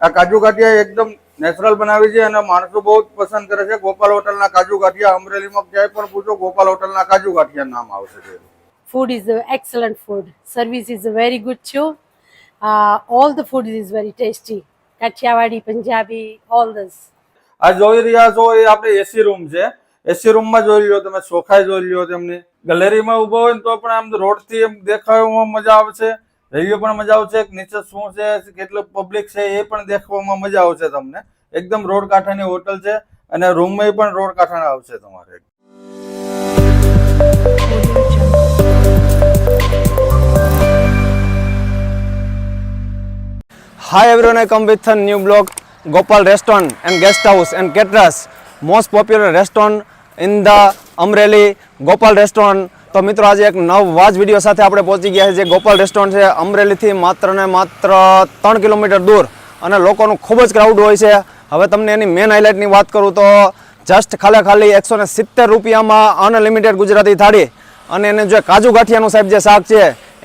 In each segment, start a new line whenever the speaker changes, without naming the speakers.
આ કાજુ ગાંઠિયા એકદમ નેચરલ બનાવી છે અને માણસો બહુ પસંદ કરે છે. ગોપાલ હોટલના કાજુ ગાંઠિયા અમરેલીમાં ક્યાંય પણ પૂછો ગોપાલ હોટલના કાજુ ગાંઠિયા નામ આવશે.
Food is excellent food. Service is very good too. All the food is very tasty. Kathiawadi, Punjabi, all this.
આ જોઈ રહ્યા છો એ આપણે એસી રૂમ છે. એસી રૂમમાં જોઈ લો તમે, ચોખાઈ જોઈ લો. તેમની ગેલેરીમાં ઉભો હોય તો પણ આમ રોડથી એમ દેખાવામાં મજા આવશે, રેડિયો પણ મજા આવશે, નીચે શું છે કેટલું પબ્લિક છે એ પણ દેખવામાં મજા આવશે તમને. એકદમ રોડ કાંઠાની હોટલ છે અને રૂમમાં પણ રોડ કાંઠાના આવશે તમારે.
Hi everyone, I come with a new blog, Gopal Restaurant and Guest House and Caterers, most popular restaurant in the Amreli, Gopal Restaurant. તો મિત્રો આજે એક નવા જ વિડીયો સાથે આપણે પહોંચી ગયા છે. જે ગોપાલ રેસ્ટોરન્ટ છે અમરેલીથી માત્ર ને માત્ર 3 કિલોમીટર દૂર અને લોકોનું ખૂબ જ ક્રાઉડ હોય છે. હવે તમને એની મેન હાઇલાઇટની વાત કરું તો જસ્ટ ખાલી 170 રૂપિયામાં અનલિમિટેડ ગુજરાતી થાળી અને એને જે કાજુ ગાંઠિયાનું સાહેબ જે શાક છે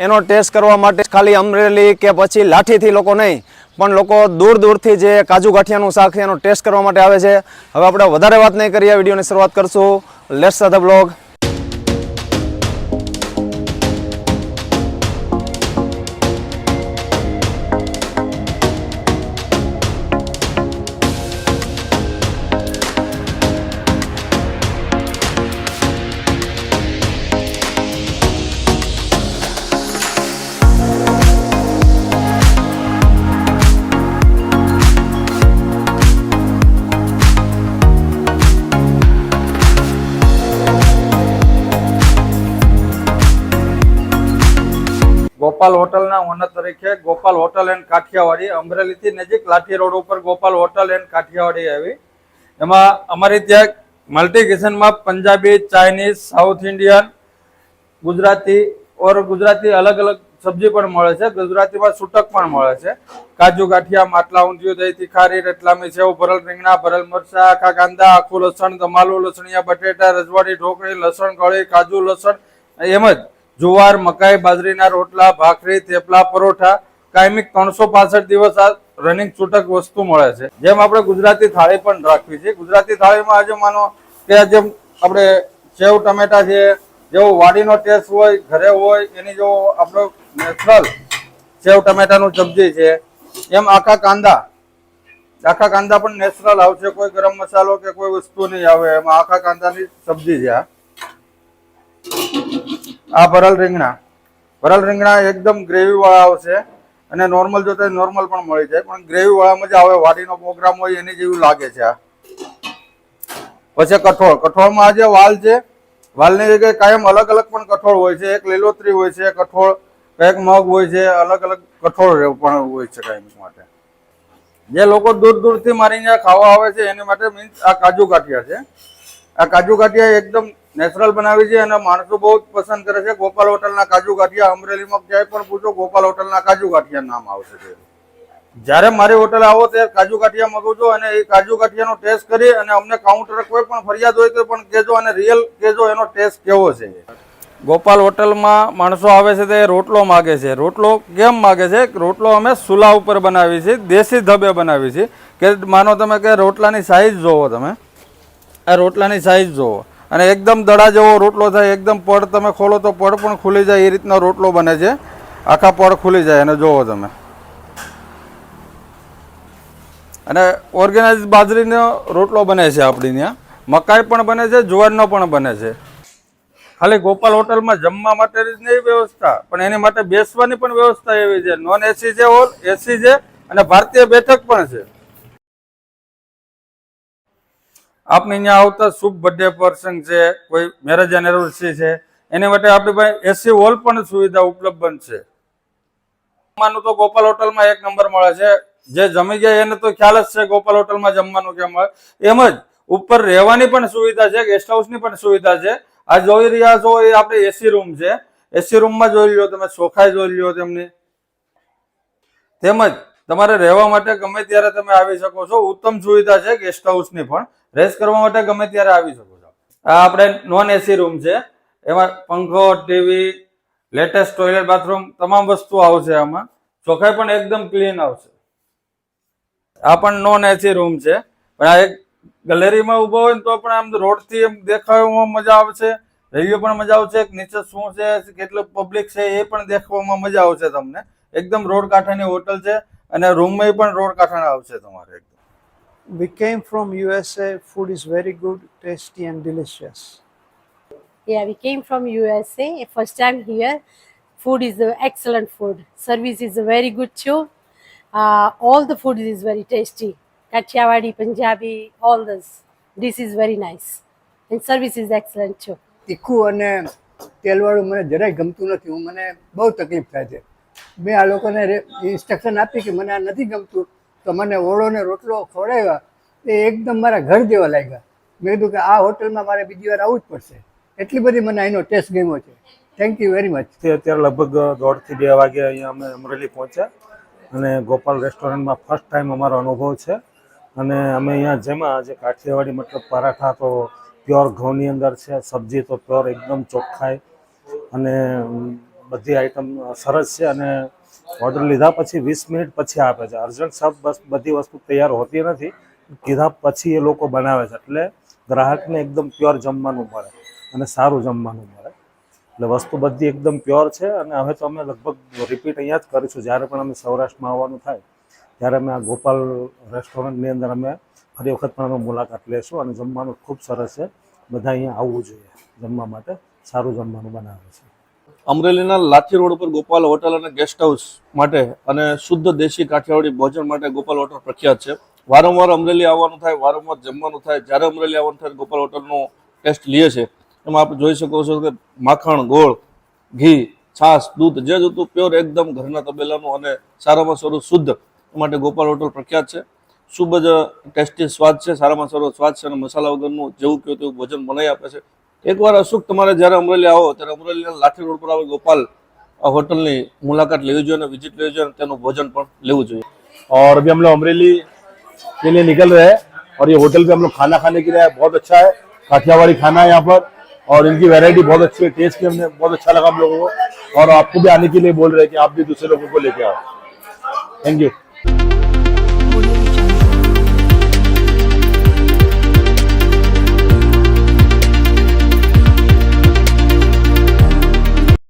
એનો ટેસ્ટ કરવા માટે ખાલી અમરેલી કે પછી લાઠીથી લોકો નહીં પણ લોકો દૂર દૂરથી જે કાજુ ગાંઠિયાનું શાક છે એનો ટેસ્ટ કરવા માટે આવે છે. હવે આપણે વધારે વાત નહીં કરીએ, વિડીયોની શરૂઆત કરશું. Let's start the blog.
Gopal હોટલના ઓનર તરીકે ગોપાલ હોટલ એન્ડ કાઠિયાવાડી, અમરેલીથી નજીક લાઠી રોડ ઉપર ગોપાલ હોટલ એન્ડ કાઠિયાવાડી આવી. એમાં અમારી ત્યાં મલ્ટી કિચનમાં Punjabi, Chinese, south Indian, Gujarati અલગ અલગ સબ્જી પણ મળે છે. ગુજરાતીમાં છૂટક પણ મળે છે. કાજુ ગાંઠિયા, માટલા ઊંધિયું, દહીં તીખારી, રતલામી સેવ, ભરેલ રીંગણા, ભરેલ મરચા, આખા કાંદા, આખું લસણ, દમાલું, લસણિયા બટેટા, રજવાડી ઢોકળી, લસણ કળી, કાજુ લસણ, એમ જ જુવાર, મકાઈ, બાજરીના રોટલા, ભાખરી, થેપલા, પરોઠા, કાયમિક 365 દિવસ આ રનિંગ છૂટક વસ્તુ મળે છે. જેમ આપણે ગુજરાતી થાળી પણ રાખવી છે. ગુજરાતી થાળીમાં આજે માનો કે જેમ આપણે સેવ ટમેટા છે, જેવો વાડીનો ટેસ્ટ હોય, ઘરે હોય એની જેવો આપણો નેચરલ સેવ ટમેટાનું સબ્જી છે. એમ આખા કાંદા પણ નેચરલ આવશે. કોઈ ગરમ મસાલો કે કોઈ વસ્તુ નહીં આવે. એમાં આખા કાંદાની સબ્જી છે. આ ભરેલ રીંગણા એકદમ ગ્રેવી વાળા આવશે અને નોર્મલ જોતા નોર્મલ પણ મળી જાય પણ ગ્રેવી વાળા મજા આવે. વાડીનો પ્રોગ્રામ હોય એની જેવું લાગે છે. પછી કઠોળમાં આજે વાલ છે. વાલની જગ્યાએ કાયમ અલગ અલગ પણ કઠોળ હોય છે. એક લીલોતરી હોય છે કઠોળ, એક મગ હોય છે, અલગ અલગ કઠોળ પણ હોય છે કાયમ માટે. જે લોકો દૂર દૂરથી મારી ત્યાં ખાવા આવે છે એની માટે મીન્સ આ કાજુ ગાંઠિયા છે. આ કાજુ ગાંઠિયા એકદમ નેચરલ બનાવી છે અને માણસો બહુ પસંદ કરે છે. ગોપાલ હોટલના કાજુ ગાંઠિયા અમરેલીમાં ક્યાંય પણ પૂછો ગોપાલ હોટલના કાજુ ગાંઠિયા નામ આવશે. જ્યારે મારી હોટલ આવો ત્યારે કાજુ ગાંઠિયા મગાવજો અને એ કાજુ ગાંઠિયાનો ટેસ્ટ કરી અને અમને કાઉન્ટર કોઈ પણ ફરિયાદ હોય તો પણ કહેજો અને રિયલ કહેજો એનો ટેસ્ટ કેવો છે. ગોપાલ હોટલમાં માણસો આવે છે તે રોટલો માગે છે. રોટલો કેમ માગે છે? રોટલો અમે ચૂલા ઉપર બનાવી છે, દેશી ઢબે બનાવી છે. કે માનો તમે કે રોટલાની સાઈઝ જોવો, તમે આ રોટલાની સાઈઝ જોવો અને એકદમ દડા જેવો રોટલો થાય. એકદમ પડ તમે ખોલો તો પડ પણ ખુલી જાય એ રીતનો રોટલો બને છે. આખા પડ ખુલી જાય અને જોવો તમે. અને ઓર્ગેનાઇઝ બાજરીનો રોટલો બને છે આપણી ત્યાં. મકાઈ પણ બને છે, જુવારનો પણ બને છે. ખાલી ગોપાલ હોટલમાં જમવા માટેની જ નહીં વ્યવસ્થા પણ એની માટે બેસવાની પણ વ્યવસ્થા એવી છે. નોન એસી છે, હોલ એસી છે અને ભારતીય બેઠક પણ છે. આપણે અહીંયા આવતા શુભ બર્થડે પ્રસંગ છે, કોઈ મેરેજ એનિવર્સરી છે, એની માટે આપણી પાસે એસી હોલ પણ સુવિધા ઉપલબ્ધ છે. જમવાનું તો ગોપાલ હોટલમાં એક નંબર મળે છે. જે જમી ગયા એને તો ખ્યાલ જ છે ગોપાલ હોટલમાં જમવાનું કેમ મળે. એમ જ ઉપર રહેવાની પણ સુવિધા છે, ગેસ્ટ હાઉસની પણ સુવિધા છે. આ જોઈ રહ્યા છો એ આપણે એસી રૂમ છે. એસી રૂમમાં જોઈ લો તમે, ચોખાઈ જોઈ લો તેમની. તેમજ તમારે રહેવા માટે ગમે ત્યારે તમે આવી શકો છો. ઉત્તમ સુવિધા છે ગેસ્ટ હાઉસની પણ. રેસ્ટ કરવા માટે ગમે ત્યારે આવી શકો છો. આ આપણે નોન એસી રૂમ છે. એમાં પંખો, ટીવી, લેટેસ્ટ ટોયલેટ, બાથરૂમ તમામ વસ્તુ આવશે. આમાં ચોખાઈ પણ એકદમ ક્લીન આવશે. આ પણ નોન એસી રૂમ છે, પણ આ એક ગેલેરીમાં ઊભો હોય ને તો પણ આમ રોડથી એમ દેખાવામાં મજા આવશે, રહીએ પણ મજા આવશે, નીચે શું છે કેટલું પબ્લિક છે એ પણ દેખવામાં મજા આવશે તમને. એકદમ રોડ કાંઠાની હોટલ છે અને રૂમમાં પણ રોડ કાંઠાના આવશે તમારે એકદમ.
We came from USA. Food is very good, tasty and delicious.
Yeah, we came from USA. First time here. Food is excellent food. Service is very good too. All the food is very tasty. Kathiawadi, Punjabi, all this. This is very nice. And service is excellent too.
તીખું અને તેલવાળું મને જરાય ગમતું નથી. મને બહુ તકલીફ થાય છે. મેં આ લોકોને ઇન્સ્ટ્રક્શન આપી કે મને આ નથી ગમતું, તો મને ઓળો ને રોટલો ખવડાવ્યા. એ એકદમ મારા ઘર જેવા લાગ્યા. મેં કીધું કે આ હોટલમાં મારે બીજી વાર આવવું જ પડશે. એટલી બધી મને એનો ટેસ્ટ ગમ્યો છે. Thank you very much.
અત્યારે લગભગ 1:30 થી 2 વાગે અહીંયા અમે અમરેલી પહોંચ્યા અને ગોપાલ રેસ્ટોરન્ટમાં ફર્સ્ટ ટાઈમ અમારો અનુભવ છે. અને અમે અહીંયા જેમાં જે કાઠિયાવાડી મતલબ પરાઠા તો પ્યોર ઘઉંની અંદર છે, સબ્જી તો પ્યોર એકદમ ચોખ્ખાઈ અને બધી આઈટમ સરસ છે. અને ઓર્ડર લીધા પછી 20 મિનિટ પછી આપે છે. અર્જન્ટ સબ બસ બધી વસ્તુ તૈયાર હોતી નથી, કીધા પછી એ લોકો બનાવે છે, એટલે ગ્રાહકને એકદમ પ્યોર જમવાનું મળે અને સારું જમવાનું મળે. એટલે વસ્તુ બધી એકદમ પ્યોર છે. અને હવે તો અમે લગભગ રિપીટ અહીંયા જ કરીશું. જ્યારે પણ અમે સૌરાષ્ટ્રમાં આવવાનું થાય ત્યારે અમે આ ગોપાલ રેસ્ટોરન્ટની અંદર અમે ફરી વખત પણ અમે મુલાકાત લેશું. અને જમવાનું ખૂબ સરસ છે. બધા અહીંયા આવવું જોઈએ જમવા માટે. સારું જમવાનું બનાવે છે.
અમરેલીના લાઠી રોડ ઉપર ગોપાલ હોટલ અને ગેસ્ટ હાઉસ માટે અને શુદ્ધ દેશી કાઠિયાવાડી ભોજન માટે ગોપાલ હોટલ પ્રખ્યાત છે. વારંવાર અમરેલી આવવાનું થાય, વારંવાર જમવાનું થાય. જ્યારે અમરેલી આવવાનું થાય ગોપાલ હોટલનો ટેસ્ટ લે છે. એમાં આપ જોઈ શકો છો કે માખણ, ગોળ, ઘી, છાશ, દૂધ જે જોતું પ્યોર એકદમ ઘરના તબેલાનું અને સારામાં સારું શુદ્ધ માટે ગોપાલ હોટલ પ્રખ્યાત છે. ખૂબ જ ટેસ્ટી સ્વાદ છે, સારામાં સારો સ્વાદ છે અને મસાલા વગરનું જેવું કહ્યું તેવું ભોજન બનાવી આપે છે. એકવાર અશુક તમારે જ્યારે અમરેલી આવો ત્યારે અમરેલીના લાઠી રોડ પર આવે ગોપાલ હોટલની મુલાકાત લેવી જોઈએ અને વિઝિટ લેવી જોઈએ અને તેનું ભોજન પણ લેવું જોઈએ.
और अभी हम लोग अमरेली के लिए निकल रहे हैं और ये होटल पे हम लोग खाना खाने के लिए आए. बहुत अच्छा है, काठियावाड़ी खाना है यहाँ पर और इनकी वैरायटी बहुत अच्छी है. टेस्ट भी हमने बहुत अच्छा लगा हम लोगों को और आपको भी आने के लिए बोल रहे हैं कि आप भी दूसरे लोगों को लेके आओ. Thank you.